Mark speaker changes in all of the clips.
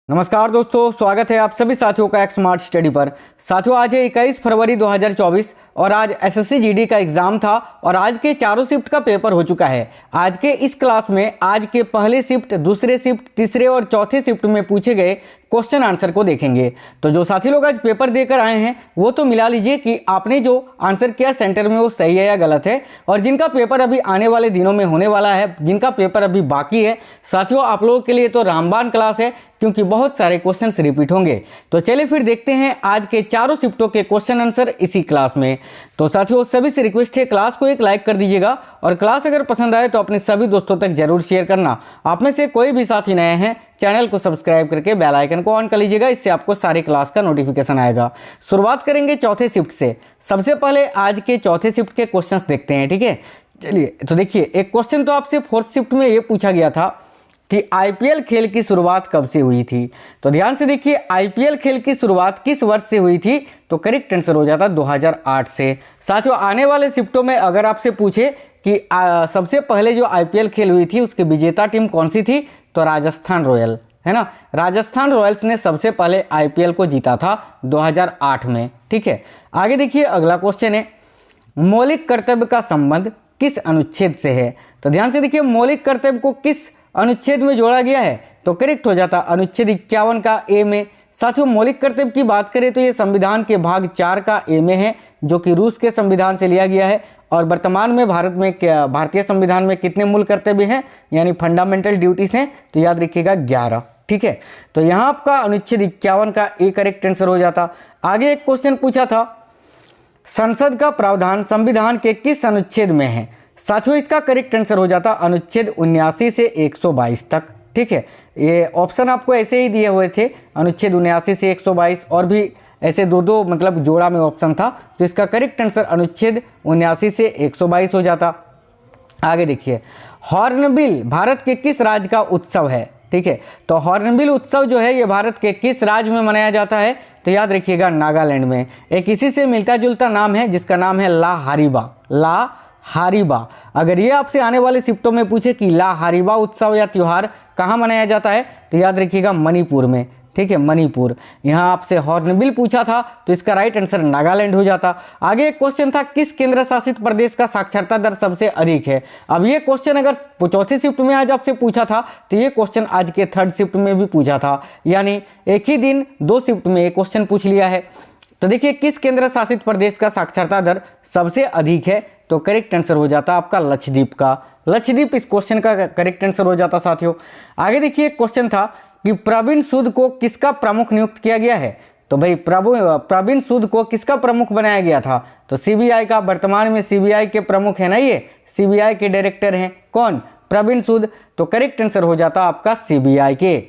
Speaker 1: नमस्कार दोस्तों, स्वागत है आप सभी साथियों का एक स्मार्ट स्टडी पर। साथियों, आज है 21 फरवरी 2024 और आज एसएससी जीडी का एग्जाम था और आज के चारों शिफ्ट का पेपर हो चुका है। आज के इस क्लास में आज के पहले शिफ्ट, दूसरे शिफ्ट, तीसरे और चौथे शिफ्ट में पूछे गए क्वेश्चन आंसर को देखेंगे। तो जो साथी लोग आज पेपर देकर आए हैं वो तो मिला लीजिए कि आपने जो आंसर किया सेंटर में वो सही है या गलत है, और जिनका पेपर अभी आने वाले दिनों में होने वाला है, जिनका पेपर अभी बाकी है, साथियों आप लोगों के लिए तो रामबाण क्लास है, क्योंकि बहुत सारे क्वेश्चंस रिपीट होंगे। तो चलिए फिर देखते हैं आज के चारों शिफ्टों के क्वेश्चन आंसर इसी क्लास में। तो साथियों सभी से रिक्वेस्ट है, क्लास को एक लाइक कर दीजिएगा और क्लास अगर पसंद आए तो अपने सभी दोस्तों तक जरूर शेयर करना। आप में से कोई भी साथी नए हैं चैनल को सब्सक्राइब करके बेल आइकन को ऑन कर लीजिएगा, इससे आपको सारे क्लास का नोटिफिकेशन आएगा। शुरुआत करेंगे चौथे शिफ्ट से। सबसे पहले आज के चौथे शिफ्ट के क्वेश्चंस देखते हैं, ठीक है। चलिए तो देखिए, एक क्वेश्चन तो आपसे फोर्थ शिफ्ट में ये पूछा गया था कि आईपीएल खेल की शुरुआत कब से हुई थी। तो ध्यान से देखिए, आईपीएल खेल की शुरुआत किस वर्ष से हुई थी, तो करेक्ट आंसर हो जाता 2008 से। साथियों आने वाले शिफ्टों में अगर आपसे पूछे कि सबसे पहले जो आईपीएल खेल हुई थी उसकी विजेता टीम कौन सी थी, तो राजस्थान रॉयल, है ना। राजस्थान रॉयल्स ने सबसे पहले आईपीएल को जीता था 2008 में, ठीक है। आगे देखिए, अगला क्वेश्चन है, मौलिक कर्तव्य का संबंध किस अनुच्छेद से है। तो ध्यान से देखिए, मौलिक कर्तव्य को किस अनुच्छेद में जोड़ा गया है, तो करेक्ट हो जाता अनुच्छेद 51 का ए में। साथियों मौलिक कर्तव्य की बात करें तो ये संविधान के भाग 4 का ए में है, जो कि रूस के संविधान से लिया गया है। और वर्तमान में भारतीय संविधान में कितने मूल कर्तव्य हैं, यानी फंडामेंटल ड्यूटीज हैं, तो याद रखिएगा 11, ठीक है। तो यहाँ आपका अनुच्छेद 51 का ए करेक्ट आंसर हो जाता। आगे एक क्वेश्चन पूछा था, संसद का प्रावधान संविधान के किस अनुच्छेद में है। साथियों इसका करेक्ट आंसर हो जाता अनुच्छेद 79 से 122 तक, ठीक है। ये ऑप्शन आपको ऐसे ही दिए हुए थे, अनुच्छेद 79 से 122, और भी ऐसे दो मतलब जोड़ा में ऑप्शन था, तो इसका करेक्ट आंसर अनुच्छेद 79 से 122 हो जाता। आगे देखिए, हॉर्नबिल भारत के किस राज्य का उत्सव है, ठीक है। तो हॉर्नबिल उत्सव जो है ये भारत के किस राज्य में मनाया जाता है, तो याद रखिएगा नागालैंड में। एक इसी से मिलता जुलता नाम है जिसका नाम है ला हारीबा। ला हारीबा। अगर ये आपसे आने वाले शिफ्टों में पूछे कि ला हारीबा उत्सव या त्योहार कहाँ मनाया जाता है, तो याद रखिएगा मणिपुर में, ठीक है, मणिपुर। यहाँ आपसे हॉर्नबिल पूछा था तो इसका राइट आंसर नागालैंड हो जाता। आगे एक क्वेश्चन था, किस केंद्र शासित प्रदेश का साक्षरता दर सबसे अधिक है। अब ये क्वेश्चन अगर चौथी शिफ्ट में आज आपसे पूछा था तो ये क्वेश्चन आज के थर्ड शिफ्ट में भी पूछा था, यानी एक ही दिन दो शिफ्ट में एक क्वेश्चन पूछ लिया है। तो देखिए, किस केंद्र शासित प्रदेश का साक्षरता दर सबसे अधिक है, तो करेक्ट आंसर हो जाता आपका लक्षद्वीप का। लक्षद्वीप इस क्वेश्चन का करेक्ट आंसर हो जाता। साथियों आगे देखिए, एक क्वेश्चन था कि प्रवीण सूद को किसका प्रमुख नियुक्त किया गया है। तो भाई प्रवीण सूद को किसका प्रमुख बनाया गया था, तो सीबीआई का। वर्तमान में सीबीआई के प्रमुख है ना, ये सीबीआई के डायरेक्टर हैं कौन, प्रवीण सूद। तो करेक्ट आंसर हो जाता आपका सीबीआई के।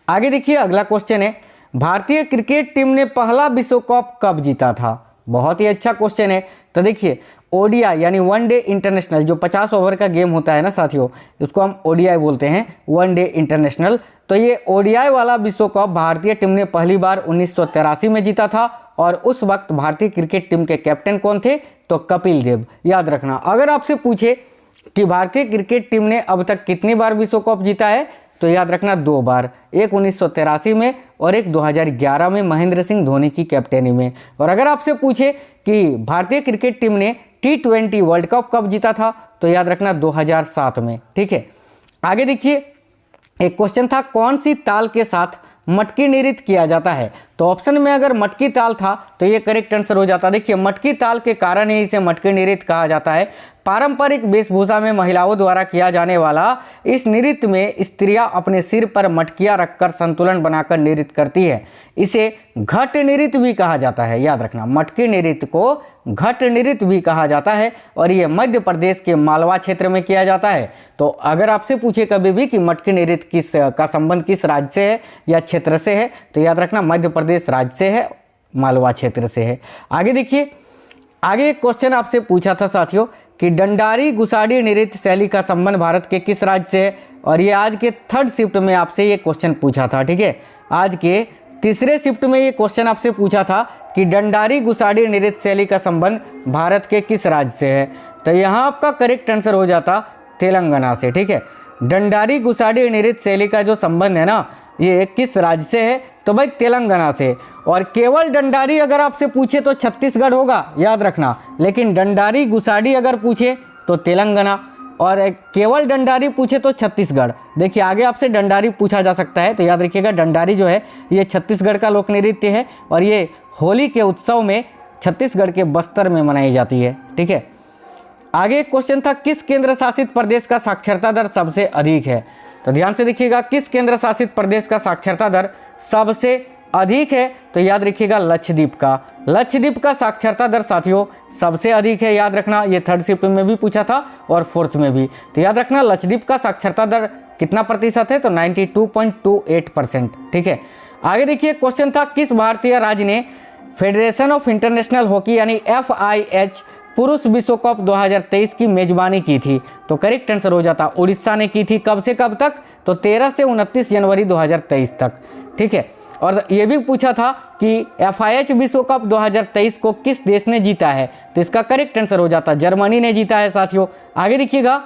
Speaker 1: आगे देखिए, अगला क्वेश्चन है, भारतीय क्रिकेट टीम ने पहला विश्व कप कब जीता था। बहुत ही अच्छा क्वेश्चन है। तो देखिए, ओडीआई यानी वनडे इंटरनेशनल, जो 50 ओवर का गेम होता है ना साथियों, उसको हम ओडीआई बोलते हैं, वनडे इंटरनेशनल। तो ये ओडीआई वाला विश्व कप भारतीय टीम ने पहली बार 1983 में जीता था, और उस वक्त भारतीय क्रिकेट टीम के कैप्टन कौन थे, तो कपिल देव। याद रखना, अगर आपसे पूछे कि भारतीय क्रिकेट टीम ने अब तक कितनी बार विश्व कप जीता है, तो याद रखना 2 बार, एक 1983 में और एक 2011 में महेंद्र सिंह धोनी की कैप्टनी में। और अगर आपसे पूछे कि भारतीय क्रिकेट टीम ने T20 वर्ल्ड कप कब जीता था, तो याद रखना 2007 में, ठीक है। आगे देखिए, एक क्वेश्चन था, कौन सी ताल के साथ मटकी नृत्य किया जाता है। तो ऑप्शन में अगर मटकी ताल था तो ये करेक्ट आंसर हो जाता। देखिए, मटकी ताल के कारण ही इसे मटकी नृत्य कहा जाता है। पारंपरिक वेशभूषा में महिलाओं द्वारा किया जाने वाला इस नृत्य में स्त्रियां अपने सिर पर मटकियां रखकर संतुलन बनाकर नृत्य करती है। इसे घट नृत्य भी कहा जाता है। याद रखना, मटकी नृत्य को घट नृत्य भी कहा जाता है, और ये मध्य प्रदेश के मालवा क्षेत्र में किया जाता है। तो अगर आपसे पूछे कभी भी कि मटकी नृत्य का संबंध किस राज्य से है या क्षेत्र से है, तो याद रखना मध्य प्रदेश राज्य से है, मालवा क्षेत्र से है। आगे देखिए, आगे एक क्वेश्चन आपसे पूछा था साथियों कि डंडारी गुसाडी नृत्य शैली का संबंध भारत के किस राज्य से है, और ये आज के थर्ड शिफ्ट में आपसे ये क्वेश्चन पूछा था, ठीक है। आज के तीसरे शिफ्ट में ये क्वेश्चन आपसे पूछा था कि डंडारी गुसाडी नृत्य शैली का संबंध भारत के किस राज्य से है। तो यहाँ आपका करेक्ट आंसर हो जाता तेलंगाना से, ठीक है। डंडारी गुसाडी नृत्य शैली का जो संबंध है ना, ये किस राज्य से है? तो भाई तेलंगाना से। और केवल डंडारी अगर आपसे पूछे तो छत्तीसगढ़ होगा, याद रखना। लेकिन डंडारी गुसाडी अगर पूछे तो तेलंगाना, और केवल डंडारी पूछे तो छत्तीसगढ़। देखिए आगे आपसे डंडारी पूछा जा सकता है, तो याद रखिएगा डंडारी जो है ये छत्तीसगढ़ का लोक नृत्य है और ये होली के उत्सव में छत्तीसगढ़ के बस्तर में मनाई जाती है। ठीक है, आगे एक क्वेश्चन था, किस केंद्र शासित प्रदेश का साक्षरता दर सबसे अधिक है? तो ध्यान से देखिएगा, किस केंद्र शासित प्रदेश का साक्षरता दर सबसे अधिक है? तो याद रखिएगा लक्षद्वीप का। लक्षद्वीप का साक्षरता दर साथियों सबसे अधिक है, याद रखना। ये थर्ड शिफ्ट में भी पूछा था और फोर्थ में भी। तो याद रखना लक्षद्वीप का साक्षरता दर कितना प्रतिशत है? तो 92.28%। ठीक है, आगे देखिए क्वेश्चन था, किस भारतीय राज्य ने फेडरेशन ऑफ इंटरनेशनल हॉकी यानी FIH पुरुष विश्व कप 2023 की मेजबानी की थी? तो करेक्ट आंसर हो जाता उड़ीसा ने की थी। कब से कब तक? तो 13 से 29 जनवरी 2023 तक। ठीक है, और ये भी पूछा था कि FIH विश्व कप 2023 को किस देश ने जीता है? तो इसका करेक्ट आंसर हो जाता जर्मनी ने जीता है साथियों। आगे देखिएगा,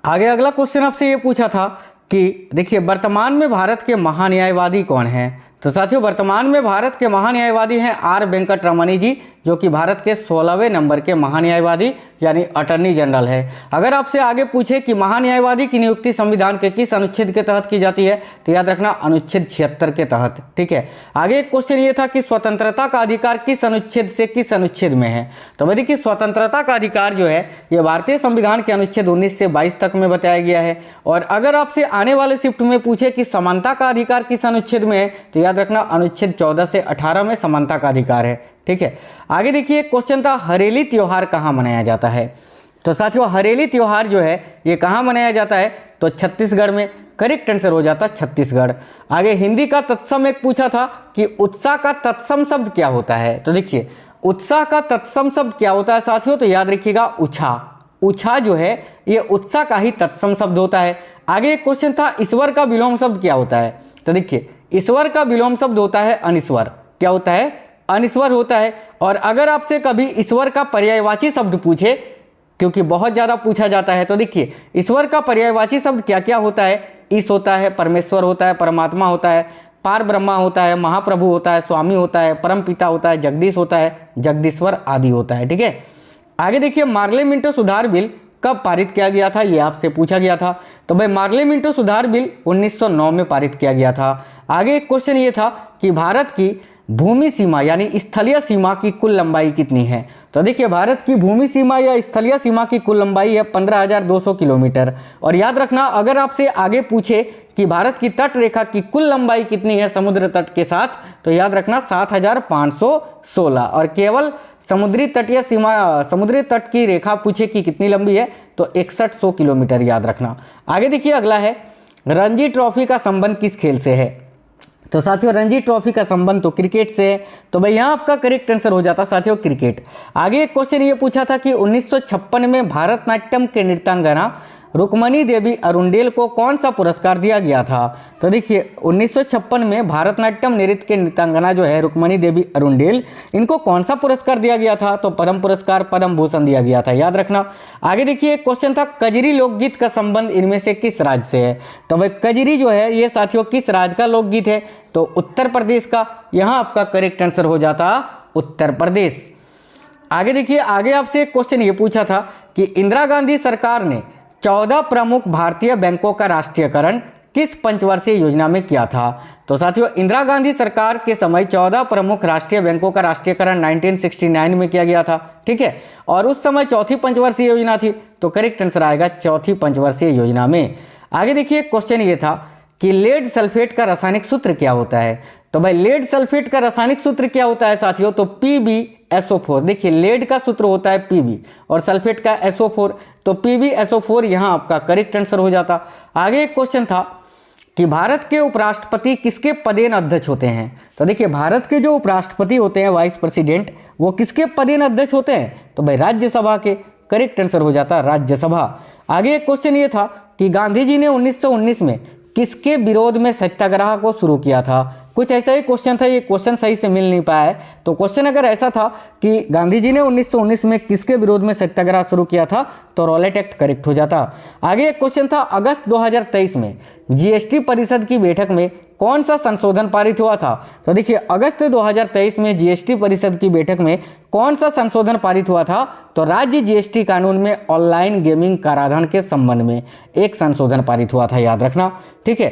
Speaker 1: आगे अगला क्वेश्चन आपसे ये पूछा था कि देखिए वर्तमान में भारत के महान्यायवादी कौन हैं? तो साथियों वर्तमान में भारत के महान्यायवादी हैं R वेंकट रमणी जी, जो कि भारत के 16वें नंबर के महान्यायवादी यानी अटर्नी जनरल है। अगर आपसे आगे पूछे कि महान्यायवादी की नियुक्ति संविधान के किस अनुच्छेद के तहत की जाती है? तो याद रखना अनुच्छेद 76 के तहत। ठीक है, आगे एक क्वेश्चन ये था कि स्वतंत्रता का अधिकार किस अनुच्छेद से किस अनुच्छेद में है? तो भाई देखिए स्वतंत्रता का अधिकार जो है ये भारतीय संविधान के अनुच्छेद 19 से 22 तक में बताया गया है। और अगर आपसे आने वाले शिफ्ट में पूछे कि समानता का अधिकार किस अनुच्छेद में है? तो याद रखना अनुच्छेद 14 से 18 में समानता का अधिकार है। ठीक है, आगे देखिए क्वेश्चन था, हरेली त्योहार कहाँ मनाया जाता है? तो साथियों हरेली त्योहार जो है ये कहाँ मनाया जाता है? तो छत्तीसगढ़ में। करेक्ट आंसर हो जाता छत्तीसगढ़। आगे हिंदी का तत्सम एक पूछा था कि उत्साह का तत्सम शब्द क्या होता है? तो देखिए उत्साह का तत्सम शब्द क्या होता है साथियों? तो याद रखिएगा उछा। उछा जो है ये उत्साह का ही तत्सम शब्द होता है। आगे एक क्वेश्चन था, ईश्वर का विलोम शब्द क्या होता है? तो देखिए ईश्वर का विलोम शब्द होता है अनिश्वर। क्या होता है? अनिश्वर होता है। और अगर आपसे कभी ईश्वर का पर्यायवाची शब्द पूछे, क्योंकि बहुत ज़्यादा पूछा जाता है, तो देखिए ईश्वर का पर्यायवाची शब्द क्या क्या होता है? ईश होता है, परमेश्वर होता है, परमात्मा होता है, पार ब्रह्मा होता है, महाप्रभु होता है, स्वामी होता है, परम पिता होता है, जगदीश होता है, जगदीश्वर आदि होता है। ठीक है, आगे देखिए मार्ले मिंटो सुधार बिल कब पारित किया गया था? ये आपसे पूछा गया था। तो भाई मार्ले मिंटो सुधार बिल 1909 में पारित किया गया था। आगे एक क्वेश्चन ये था कि भारत की भूमि सीमा यानी स्थलीय सीमा की कुल लंबाई कितनी है? तो देखिए भारत की भूमि सीमा या स्थलीय सीमा की कुल लंबाई है 15,200 किलोमीटर। और याद रखना अगर आपसे आगे पूछे कि भारत की तट रेखा की कुल लंबाई कितनी है समुद्र तट के साथ, तो याद रखना 7,516। और केवल समुद्री तटीय सीमा समुद्री तट की रेखा पूछे कि कितनी लंबी है, तो 6100 किलोमीटर याद रखना। आगे देखिए अगला है, रणजी ट्रॉफी का संबंध किस खेल से है? तो साथियों रणजी ट्रॉफी का संबंध तो क्रिकेट से है। तो भाई यहाँ आपका करेक्ट आंसर हो जाता साथियों क्रिकेट। आगे एक क्वेश्चन ये पूछा था कि 1956 में भारतनाट्यम के नृत्यांगना रुक्मणी देवी अरुंडेल को कौन सा पुरस्कार दिया गया था? तो देखिए 1956 में भारतनाट्यम नृत्य के नृत्यांगना जो है रुक्मणी देवी अरुंडेल, इनको कौन सा पुरस्कार दिया गया था? तो पद्म पुरस्कार, पद्म भूषण दिया गया था, याद रखना। आगे देखिए एक क्वेश्चन था, कजरी लोकगीत का संबंध इनमें से किस राज्य से है? तो भाई कजरी जो है ये साथियों किस राज्य का लोकगीत है? तो उत्तर प्रदेश का। यहाँ आपका करेक्ट आंसर हो जाता उत्तर प्रदेश। आगे देखिए, आगे आपसे एक क्वेश्चन ये पूछा था कि इंदिरा गांधी सरकार ने 14 प्रमुख भारतीय बैंकों का राष्ट्रीयकरण किस पंचवर्षीय योजना में किया था? तो साथियों इंदिरा गांधी सरकार के समय 14 प्रमुख राष्ट्रीय बैंकों का राष्ट्रीयकरण 1969 में किया गया था। ठीक है, और उस समय चौथी पंचवर्षीय योजना थी। तो करेक्ट आंसर आएगा चौथी पंचवर्षीय योजना में। आगे देखिए क्वेश्चन ये था कि लेड सल्फेट का रासायनिक सूत्र क्या होता है? तो भाई लेड सल्फेट का रासायनिक सूत्र क्या होता है साथियों? तो PbSO4। देखिए लेड का सूत्र होता है Pb और सल्फेट का SO4, तो PbSO4 यहाँ आपका करेक्ट आंसर हो जाता। आगे एक क्वेश्चन था कि भारत के उपराष्ट्रपति किसके पदेन अध्यक्ष होते हैं? तो देखिए भारत के जो उपराष्ट्रपति होते हैं वाइस प्रेसिडेंट, वो किसके पदेन अध्यक्ष होते हैं? तो भाई राज्यसभा के। करेक्ट आंसर हो जाता राज्यसभा। आगे एक क्वेश्चन ये था कि गांधी जी ने 1919 में किसके विरोध में सत्याग्रह को शुरू किया था? कुछ ऐसा ही क्वेश्चन था, ये क्वेश्चन सही से मिल नहीं पाया है। तो क्वेश्चन अगर ऐसा था कि गांधी जी ने 1919 में किसके विरोध में सत्याग्रह शुरू किया था, तो रॉलेट एक्ट करेक्ट हो जाता। आगे एक क्वेश्चन था, अगस्त 2023 में जीएसटी परिषद की बैठक में कौन सा संशोधन पारित हुआ था। तो देखिए अगस्त 2023 में जीएसटी परिषद की बैठक में कौन सा संशोधन पारित हुआ था, तो राज्य जीएसटी कानून में ऑनलाइन गेमिंग कराधान के संबंध में एक संशोधन पारित हुआ था, याद रखना। ठीक है,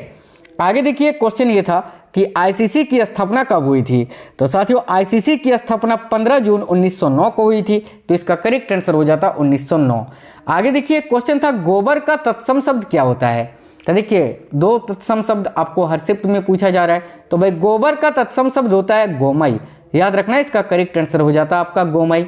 Speaker 1: आगे देखिए क्वेश्चन ये था कि आईसीसी की स्थापना कब हुई थी। तो साथियों आईसीसी की स्थापना 15 जून 1909 को हुई थी, तो इसका करेक्ट आंसर हो जाता 1909। आगे देखिए क्वेश्चन था, गोबर का तत्सम शब्द क्या होता है। तो देखिए दो तत्सम शब्द आपको हर शिफ्ट में पूछा जा रहा है, तो भाई गोबर का तत्सम शब्द होता है गोमय, याद रखना, इसका करेक्ट आंसर हो जाता आपका गोमय।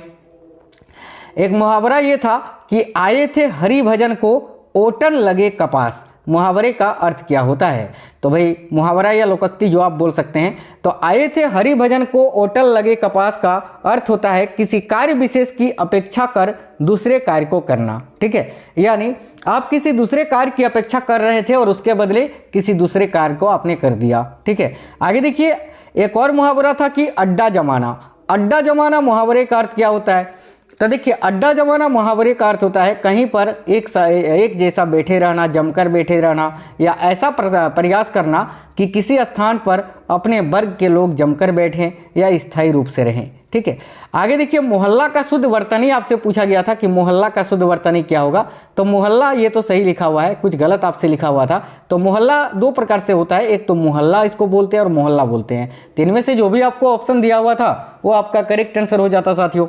Speaker 1: एक मुहावरा ये था कि आए थे हरि भजन को ओटन लगे कपास, मुहावरे का अर्थ क्या होता है। तो भाई मुहावरा या लोकोक्ति जो आप बोल सकते हैं, तो आए थे हरि भजन को ओटन लगे कपास का अर्थ होता है किसी कार्य विशेष की अपेक्षा कर दूसरे कार्य को करना। ठीक है, यानी आप किसी दूसरे कार्य की अपेक्षा कर रहे थे और उसके बदले किसी दूसरे कार्य को आपने कर दिया। ठीक है, आगे देखिए एक और मुहावरा था कि अड्डा जमाना। अड्डा जमाना मुहावरे का अर्थ क्या होता है। तो देखिए अड्डा जमाना मुहावरे का अर्थ होता है कहीं पर एक जैसा बैठे रहना, जमकर बैठे रहना, या ऐसा प्रयास करना कि किसी स्थान पर अपने वर्ग के लोग जमकर बैठें या स्थायी रूप से रहें। ठीक है, आगे देखिए मोहल्ला का शुद्ध वर्तनी आपसे पूछा गया था कि मोहल्ला का शुद्ध वर्तनी क्या होगा। तो मोहल्ला ये तो सही लिखा हुआ है, कुछ गलत आपसे लिखा हुआ था। तो मोहल्ला दो प्रकार से होता है, एक तो मोहल्ला इसको बोलते हैं और मोहल्ला बोलते हैं। तो इनमें से जो भी आपको ऑप्शन दिया हुआ था वो आपका करेक्ट आंसर हो जाता साथियों।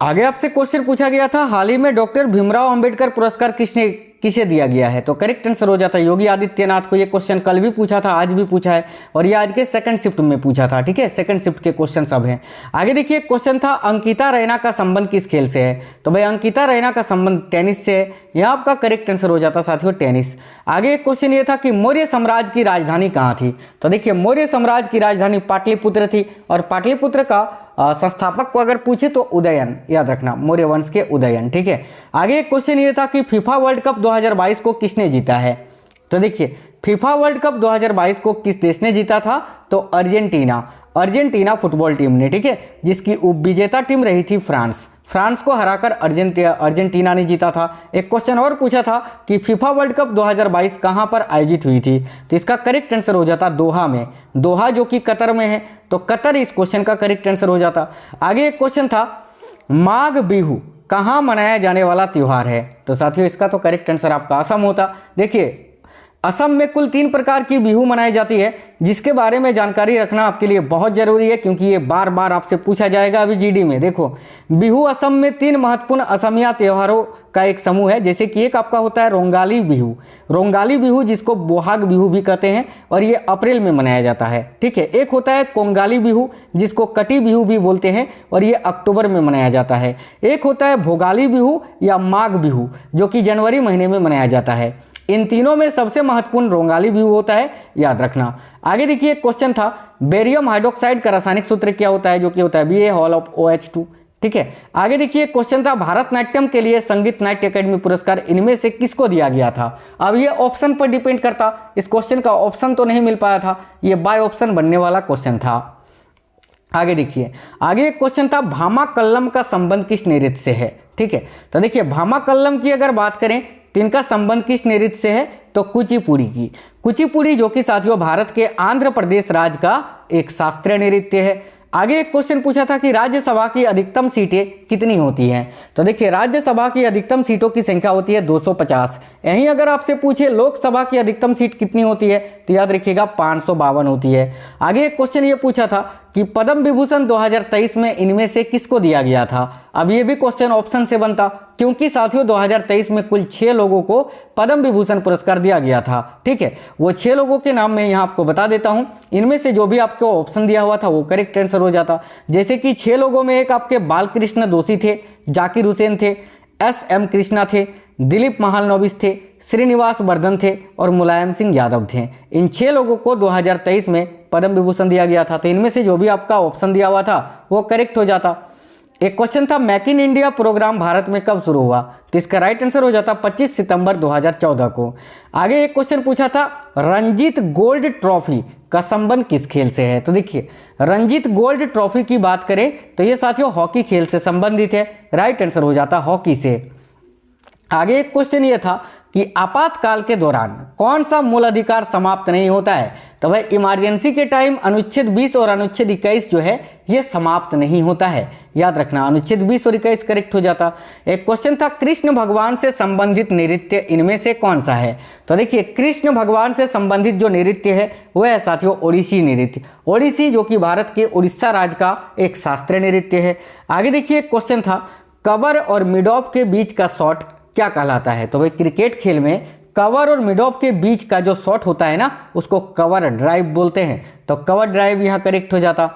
Speaker 1: आगे आपसे क्वेश्चन पूछा गया था, हाल ही में डॉक्टर भीमराव अंबेडकर पुरस्कार किसे दिया गया है। तो करेक्ट आंसर हो जाता है योगी आदित्यनाथ को। ये क्वेश्चन कल भी पूछा था, आज भी पूछा है, और ये आज के सेकंड शिफ्ट में पूछा था। ठीक है, सेकंड शिफ्ट के क्वेश्चन सब हैं। आगे देखिए क्वेश्चन था, अंकिता रैना का संबंध किस खेल से है। तो भाई अंकिता रैना का संबंध टेनिस से है, यह आपका करेक्ट आंसर हो जाता साथियों टेनिस। आगे एक क्वेश्चन ये था कि मौर्य साम्राज्य की राजधानी कहाँ थी। तो देखिए मौर्य साम्राज्य की राजधानी पाटलिपुत्र थी, और पाटलिपुत्र का संस्थापक को अगर पूछे तो उदयन, याद रखना, मौर्य वंश के उदयन। ठीक है, आगे एक क्वेश्चन ये था कि फीफा वर्ल्ड कप 2022 को किसने जीता है। तो देखिए फीफा वर्ल्ड कप 2022 को किस देश ने जीता था। तो अर्जेंटीना फुटबॉल टीम ने। ठीक है, जिसकी उपविजेता टीम रही थी फ्रांस को हराकर अर्जेंटीना ने जीता था। एक क्वेश्चन और पूछा था कि फीफा वर्ल्ड कप 2022 कहां पर आयोजित हुई थी। तो इसका करेक्ट आंसर हो जाता दोहा में, दोहा जो कि कतर में है, तो कतर इस क्वेश्चन का करेक्ट आंसर हो जाता। आगे एक क्वेश्चन था, माघ बिहू कहां मनाया जाने वाला त्योहार है। तो साथियों इसका तो करेक्ट आंसर आपका असम होता। देखिए असम में कुल 3 प्रकार की बिहू मनाई जाती है, जिसके बारे में जानकारी रखना आपके लिए बहुत जरूरी है, क्योंकि ये बार बार आपसे पूछा जाएगा अभी जीडी में। देखो बिहू असम में 3 महत्वपूर्ण असमिया त्योहारों का एक समूह है, जैसे कि एक आपका होता है रोंगाली बिहू जिसको बोहाग बिहू भी कहते हैं, और ये अप्रैल में मनाया जाता है। ठीक है, एक होता है कोंगाली बिहू जिसको कटी बिहू भी बोलते हैं, और ये अक्टूबर में मनाया जाता है। एक होता है भोगाली बिहू या माघ बिहू जो कि जनवरी महीने में मनाया जाता है। इन तीनों में सबसे महत्वपूर्ण रोंगाली बिहू होता है, याद रखना। आगे देखिए क्वेश्चन था, बेरियम हाइड्रोक्साइड का रासायनिक सूत्र क्या होता है, जो कि होता है BaOH2। ठीक है, आगे देखिए क्वेश्चन था, भारतनाट्यम के लिए संगीत नाट्य अकेडमी पुरस्कार इनमें से किसको दिया गया था। अब ये ऑप्शन पर डिपेंड करता, इस क्वेश्चन का ऑप्शन तो नहीं मिल पाया था, ये बाय ऑप्शन बनने वाला क्वेश्चन था। आगे देखिए आगे एक क्वेश्चन था, भामा कल्लम का संबंध किस नृत्य से है। ठीक है, तो देखिए भामा कल्लम की अगर बात करें तो इनका संबंध किस नृत्य से है। तो कुचिपुड़ी जो कि साथियों भारत के आंध्र प्रदेश राज्य का एक शास्त्रीय नृत्य है। आगे एक क्वेश्चन पूछा था कि राज्यसभा की अधिकतम सीटें कितनी होती हैं। तो देखिए राज्यसभा की अधिकतम सीटों की संख्या होती है 250। यहीं अगर आपसे पूछे लोकसभा की अधिकतम सीट कितनी होती है, तो याद रखिएगा 552 होती है। आगे एक क्वेश्चन ये पूछा था कि पद्म विभूषण 2023 में इनमें से किसको दिया गया था। अब ये भी क्वेश्चन ऑप्शन से बनता, क्योंकि साथियों 2023 में कुल 6 लोगों को पद्म विभूषण पुरस्कार दिया गया था। ठीक है, वो 6 लोगों के नाम मैं यहाँ आपको बता देता हूँ। इनमें से जो भी आपको ऑप्शन दिया हुआ था वो करेक्ट आंसर हो जाता। जैसे कि 6 लोगों में एक आपके बालकृष्ण दोषी थे, जाकिर हुसैन थे, SM कृष्णा थे, दिलीप महालनोबिस थे, श्रीनिवास वर्धन थे और मुलायम सिंह यादव थे। इन 6 लोगों को 2023 में पद्म विभूषण दिया गया था। तो इनमें से जो भी आपका ऑप्शन दिया हुआ था वो करेक्ट हो जाता। एक क्वेश्चन था make in India programme Bharat में कब शुरू हुआ, तो इसका राइट आंसर हो जाता 25 सितंबर 2014 को। आगे एक क्वेश्चन पूछा था रणजीत गोल्ड ट्रॉफी का संबंध किस खेल से है, तो देखिए रणजीत गोल्ड ट्रॉफी की बात करें तो ये साथियों हॉकी खेल से संबंधित है, राइट आंसर हो जाता हॉकी से। आगे एक क्वेश्चन ये था कि आपातकाल के दौरान कौन सा मूल अधिकार समाप्त नहीं होता है, तो भाई इमरजेंसी के टाइम अनुच्छेद 20 और अनुच्छेद 21 जो है ये समाप्त नहीं होता है, याद रखना अनुच्छेद 20 और 21 करेक्ट हो जाता। एक क्वेश्चन था कृष्ण भगवान से संबंधित नृत्य इनमें से कौन सा है, तो देखिए कृष्ण भगवान से संबंधित जो नृत्य है वह है साथियों ओडिसी नृत्य, ओडिसी जो कि भारत के उड़ीसा राज्य का एक शास्त्रीय नृत्य है। आगे देखिए एक क्वेश्चन था कवर और मिड ऑफ के बीच का शॉट क्या कहलाता है, तो भाई क्रिकेट खेल में कवर और मिड ऑफ के बीच का जो शॉट होता है ना उसको कवर ड्राइव बोलते हैं, तो कवर ड्राइव यहाँ करेक्ट हो जाता।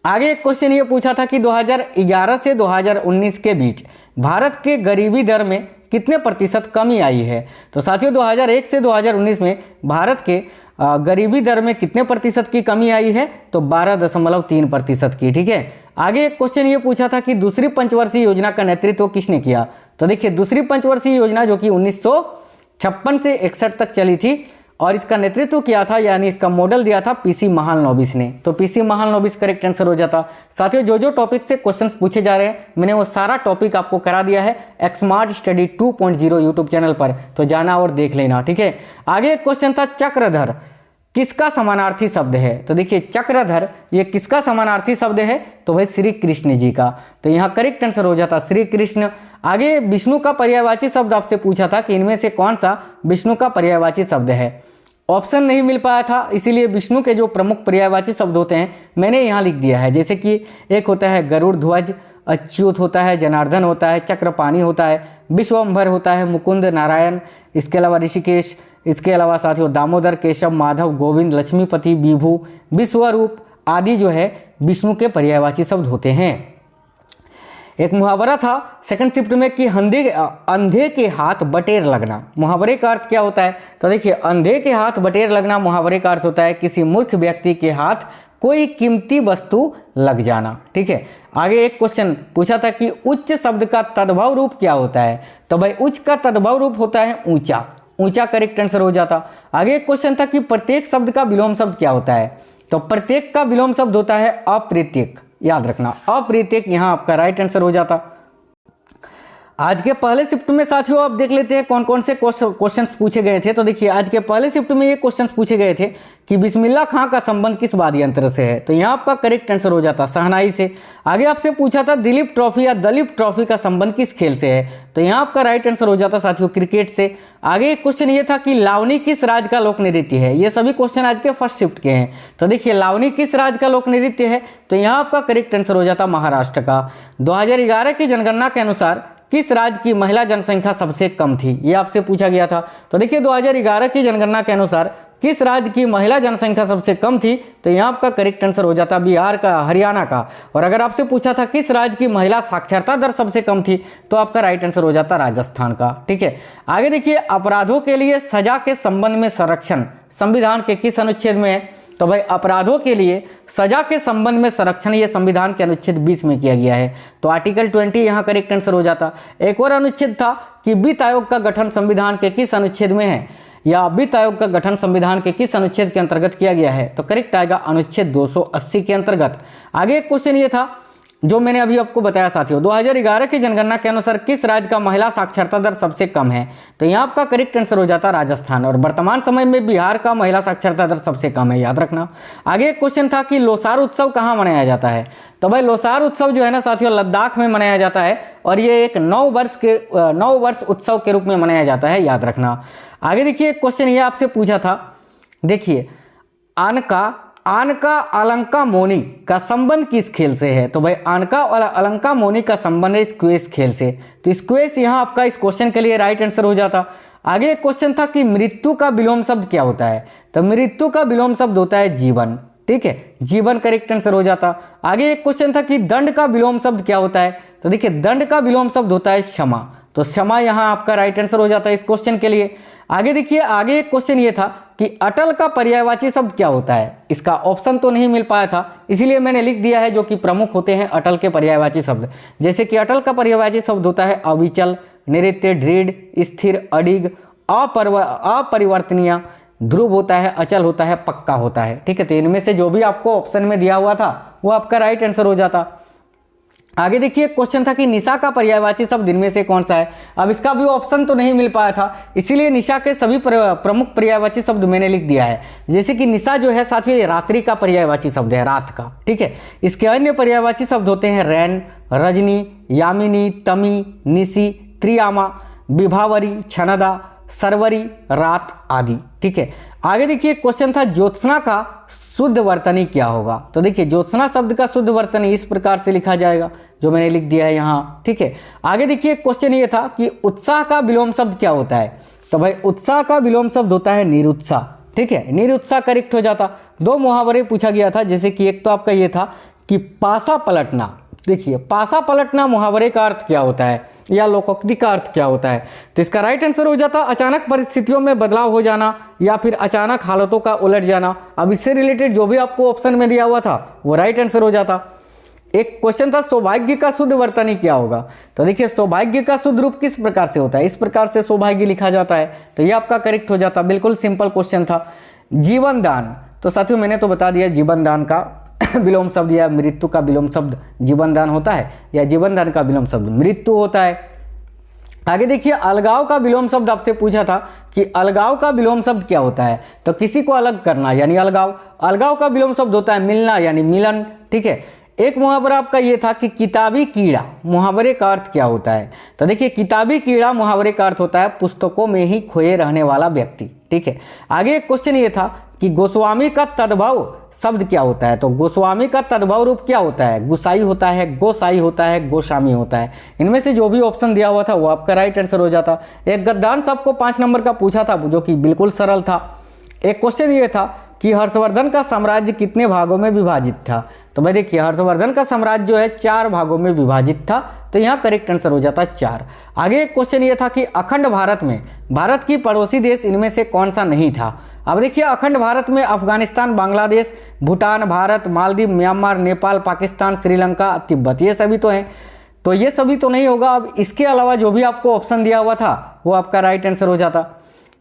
Speaker 1: आगे एक क्वेश्चन ये पूछा था कि 2011 से 2019 के बीच भारत के गरीबी दर में कितने प्रतिशत कमी आई है, तो साथियों 2001 से 2019 में भारत के गरीबी दर में कितने प्रतिशत की कमी आई है, तो 12.3% की, ठीक है। आगे एक क्वेश्चन ये पूछा था कि दूसरी पंचवर्षीय योजना का नेतृत्व किसने किया, तो देखिए दूसरी पंचवर्षीय योजना जो कि 1956 से 61 तक चली थी और इसका नेतृत्व किया था यानी इसका मॉडल दिया था पीसी महालनोबिस ने, तो पीसी महालनोबिस करेक्ट आंसर हो जाता। साथियों जो टॉपिक से क्वेश्चंस पूछे जा रहे हैं मैंने वो सारा टॉपिक आपको करा दिया है एक्समार्ट स्टडी 2.0 यूट्यूब चैनल पर, तो जाना और देख लेना, ठीक है। आगे एक क्वेश्चन था चक्रधर किसका समानार्थी शब्द है, तो देखिए चक्रधर ये किसका समानार्थी शब्द है, तो भाई श्री कृष्ण जी का, तो यहाँ करेक्ट आंसर हो जाता श्री कृष्ण। आगे विष्णु का पर्यायवाची शब्द आपसे पूछा था कि इनमें से कौन सा विष्णु का पर्यायवाची शब्द है, ऑप्शन नहीं मिल पाया था इसीलिए विष्णु के जो प्रमुख पर्यायवाची शब्द होते हैं मैंने यहाँ लिख दिया है, जैसे कि एक होता है गरुड़ ध्वज, अच्युत होता है, जनार्दन होता है, चक्रपाणी होता है, विश्वम्भर होता है, मुकुंद, नारायण, इसके अलावा ऋषिकेश, इसके अलावा साथियों दामोदर, केशव, माधव, गोविंद, लक्ष्मीपति, विभु, विश्वरूप आदि जो है विष्णु के पर्यायवाची शब्द होते हैं। एक मुहावरा था सेकंड शिफ्ट में कि अंधे के हाथ बटेर लगना, मुहावरे का अर्थ क्या होता है, तो देखिए अंधे के हाथ बटेर लगना मुहावरे का अर्थ होता है किसी मूर्ख व्यक्ति के हाथ कोई कीमती वस्तु लग जाना, ठीक है। आगे एक क्वेश्चन पूछा था कि उच्च शब्द का तद्भव रूप क्या होता है, तो भाई उच्च का तद्भव रूप होता है ऊंचा, ऊंचा करेक्ट आंसर हो जाता। आगे एक क्वेश्चन था कि प्रत्येक शब्द का विलोम शब्द क्या होता है, तो प्रत्येक का विलोम शब्द होता है अप्रत्येक, याद रखना अप्रत्येक यहाँ आपका राइट आंसर हो जाता। आज के पहले शिफ्ट में साथियों आप देख लेते हैं कौन कौन से क्वेश्चंस पूछे गए थे, तो देखिए आज के पहले शिफ्ट में ये क्वेश्चंस पूछे गए थे कि बिस्मिल्लाह खां का संबंध किस वाद्य यंत्र से है, तो यहाँ आपका करेक्ट आंसर हो जाता शहनाई से। आगे आपसे पूछा था दिलीप ट्रॉफी या दलीप ट्रॉफी का संबंध किस खेल से है, तो यहाँ आपका राइट आंसर हो जाता साथियों क्रिकेट से। आगे एक क्वेश्चन ये था कि लावनी किस राज्य का लोक नृत्य है, ये सभी क्वेश्चन आज के फर्स्ट शिफ्ट के हैं, तो देखिए लावनी किस राज्य का लोक नृत्य है, तो यहाँ आपका करेक्ट आंसर हो जाता महाराष्ट्र का। 2011 की जनगणना के अनुसार किस राज्य की महिला जनसंख्या सबसे कम थी, ये आपसे पूछा गया था, तो देखिए 2011 की जनगणना के अनुसार किस राज्य की महिला जनसंख्या सबसे कम थी, तो यहाँ आपका करेक्ट आंसर हो जाता बिहार का, हरियाणा का। और अगर आपसे पूछा था किस राज्य की महिला साक्षरता दर सबसे कम थी, तो आपका राइट आंसर हो जाता राजस्थान का, ठीक है। आगे देखिए अपराधों के लिए सजा के संबंध में संरक्षण संविधान के किस अनुच्छेद में है, तो भाई अपराधों के लिए सजा के संबंध में संरक्षण ये संविधान के अनुच्छेद 20 में किया गया है, तो आर्टिकल 20 यहाँ करेक्ट आंसर हो जाता। एक और अनुच्छेद था कि वित्त आयोग का गठन संविधान के किस अनुच्छेद में है, या वित्त आयोग का गठन संविधान के किस अनुच्छेद के अंतर्गत किया गया है, तो करेक्ट आएगा अनुच्छेद 280 के अंतर्गत। आगे एक क्वेश्चन ये था जो मैंने अभी आपको बताया साथियों 2011 की जनगणना के अनुसार किस राज्य का महिला साक्षरता दर सबसे कम है, तो यहाँ आपका करेक्ट आंसर हो जाता राजस्थान। और वर्तमान समय में बिहार का महिला साक्षरता दर सबसे कम है, याद रखना। आगे एक क्वेश्चन था कि लोसार उत्सव कहाँ मनाया जाता है, तो भाई लोसार उत्सव जो है ना साथियों लद्दाख में मनाया जाता है और ये एक 9 वर्ष उत्सव के रूप में मनाया जाता है, याद रखना। आगे देखिए क्वेश्चन ये आपसे पूछा था, देखिए आनका अलंका मोनी का संबंध किस खेल से है, तो भाई आनका और अलंका मोनी का संबंध है स्क्वैश खेल से, तो स्क्वैश यहाँ आपका इस क्वेश्चन के लिए राइट आंसर हो जाता। आगे एक क्वेश्चन था कि मृत्यु का विलोम शब्द क्या होता है, तो मृत्यु का विलोम शब्द होता है जीवन, ठीक है, जीवन करेक्ट आंसर हो जाता। आगे एक क्वेश्चन था कि दंड का विलोम शब्द क्या होता है, तो देखिए दंड का विलोम शब्द होता है क्षमा, तो क्षमा यहाँ आपका राइट आंसर हो जाता है इस क्वेश्चन के लिए। आगे देखिए आगे एक क्वेश्चन ये था कि अटल का पर्यायवाची शब्द क्या होता है। इसका ऑप्शन तो नहीं मिल पाया था, इसीलिए मैंने लिख दिया है जो कि प्रमुख होते हैं अटल के पर्यायवाची शब्द। जैसे कि अटल का पर्यायवाची शब्द होता है अविचल, नित्य, दृढ़, स्थिर, अडिग, अपरिवर्तनीय, ध्रुव होता है, अचल होता है, पक्का होता है। ठीक है, तो इनमें से जो भी आपको ऑप्शन में दिया हुआ था वो आपका राइट आंसर हो जाता। आगे देखिए क्वेश्चन था कि निशा का पर्यायवाची शब्द इनमें से कौन सा है। अब इसका भी ऑप्शन तो नहीं मिल पाया था, इसीलिए निशा के सभी प्रमुख पर्यायवाची शब्द मैंने लिख दिया है। जैसे कि निशा जो है साथियों ये रात्रि का पर्यायवाची शब्द है, रात का। ठीक है, इसके अन्य पर्यायवाची शब्द होते हैं रैन, रजनी, यामिनी, तमी, निशी, त्रियामा, विभावरी, छनदा, सरवरी, रात आदि। ठीक है, आगे देखिए क्वेश्चन था ज्योत्सना का शुद्ध वर्तनी क्या होगा। तो देखिए ज्योत्सना शब्द का शुद्ध वर्तनी इस प्रकार से लिखा जाएगा जो मैंने लिख दिया है यहाँ। ठीक है, आगे देखिए क्वेश्चन ये था कि उत्साह का विलोम शब्द क्या होता है। तो भाई उत्साह का विलोम शब्द होता है निरुत्साह। ठीक है, निरुत्साह करेक्ट हो जाता। दो मुहावरे पूछा गया था, जैसे कि एक तो आपका ये था कि पासा पलटना। देखिए पासा पलटना मुहावरे का अर्थ क्या होता है या लोकोक्ति का अर्थ क्या होता है। तो इसका राइट आंसर हो जाता अचानक परिस्थितियों में बदलाव हो जाना या फिर अचानक हालतों का उलट जाना। अब इससे रिलेटेड जो भी आपको ऑप्शन में दिया हुआ था वो राइट आंसर हो जाता। एक क्वेश्चन था सौभाग्य का शुद्ध वर्तनी क्या होगा। तो देखिए सौभाग्य का शुद्ध रूप किस प्रकार से होता है, इस प्रकार से सौभाग्य लिखा जाता है, तो ये आपका करेक्ट हो जाता। बिल्कुल सिंपल क्वेश्चन था। जीवन दान, तो साथियों मैंने तो बता दिया जीवन दान का विलोम शब्द या मृत्यु का विलोम शब्द जीवन दान होता है या जीवन दान का विलोम शब्द मृत्यु होता है। आगे देखिए अलगाव का विलोम शब्द आपसे पूछा था कि अलगाव का विलोम शब्द क्या होता है। तो किसी को अलग करना यानी अलगाव। अलगाव का विलोम शब्द होता है मिलना यानी मिलन। ठीक है, एक मुहावरा आपका ये था कि किताबी कीड़ा मुहावरे का अर्थ क्या होता है। तो देखिए किताबी कीड़ा मुहावरे का अर्थ होता है पुस्तकों में ही खोए रहने वाला व्यक्ति। ठीक है, आगे एक क्वेश्चन ये था कि गोस्वामी का तद्भव शब्द क्या होता है। तो गोस्वामी का तद्भव रूप क्या होता है, गुसाई होता है, गोसाई होता है, गोस्वामी होता है। इनमें से जो भी ऑप्शन दिया हुआ था वो आपका राइट आंसर हो जाता। एक गद्दांश आपको 5 नंबर का पूछा था जो कि बिल्कुल सरल था। एक क्वेश्चन ये था कि हर्षवर्धन का साम्राज्य कितने भागों में विभाजित था। तो भाई देखिए हर्षवर्धन का साम्राज्य जो है 4 भागों में विभाजित था, तो यहाँ करेक्ट आंसर हो जाता 4। आगे एक क्वेश्चन ये था कि अखंड भारत में भारत की पड़ोसी देश इनमें से कौन सा नहीं था। अब देखिए अखंड भारत में अफगानिस्तान, बांग्लादेश, भूटान, भारत, मालदीव, म्यांमार, नेपाल, पाकिस्तान, श्रीलंका, तिब्बत, ये सभी तो हैं। तो ये सभी तो नहीं होगा। अब इसके अलावा जो भी आपको ऑप्शन दिया हुआ था वो आपका राइट आंसर हो जाता।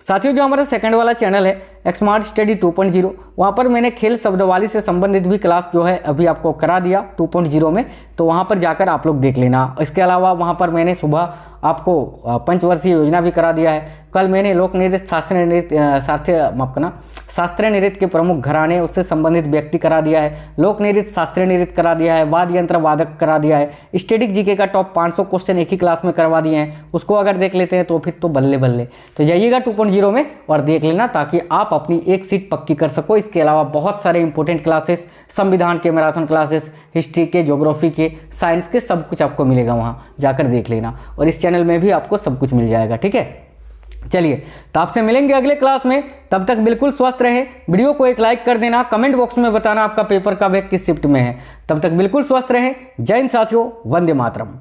Speaker 1: साथियों जो हमारा सेकंड वाला चैनल है स्मार्ट स्टडी 2.0, वहाँ पर मैंने खेल शब्दावली से संबंधित भी क्लास जो है अभी आपको करा दिया 2.0 में, तो वहाँ पर जाकर आप लोग देख लेना। इसके अलावा वहाँ पर मैंने सुबह आपको पंचवर्षीय योजना भी करा दिया है। कल मैंने लोक नृत्य, शास्त्रीय नृत्य, माफ करना, शास्त्रीय नृत्य के प्रमुख घराने उससे संबंधित व्यक्ति करा दिया है। लोक नृत्य, शास्त्रीय नृत्य करा दिया है। वाद्य यंत्र वादक करा दिया है। स्टैटिक जीके का टॉप 500 क्वेश्चन एक ही क्लास में करवा दिए हैं। उसको अगर देख लेते हैं तो फिर तो बल्ले बल्ले। तो जाइएगा 2.0 में और देख लेना ताकि आप अपनी एक सीट पक्की कर सको। इसके अलावा बहुत सारे इंपॉर्टेंट क्लासेस, संविधान के मैराथन क्लासेस, हिस्ट्री के, ज्योग्राफी के, साइंस के, सब कुछ आपको मिलेगा, वहाँ जाकर देख लेना। और इस चैनल में भी आपको सब कुछ मिल जाएगा। ठीक है, चलिए तो आपसे मिलेंगे अगले क्लास में। तब तक बिल्कुल स्वस्थ रहें। वीडियो को एक लाइक कर देना, कमेंट बॉक्स में बताना आपका पेपर कब है, किस शिफ्ट में है। तब तक बिल्कुल स्वस्थ रहें। जय हिंद साथियों, वंदे मातरम।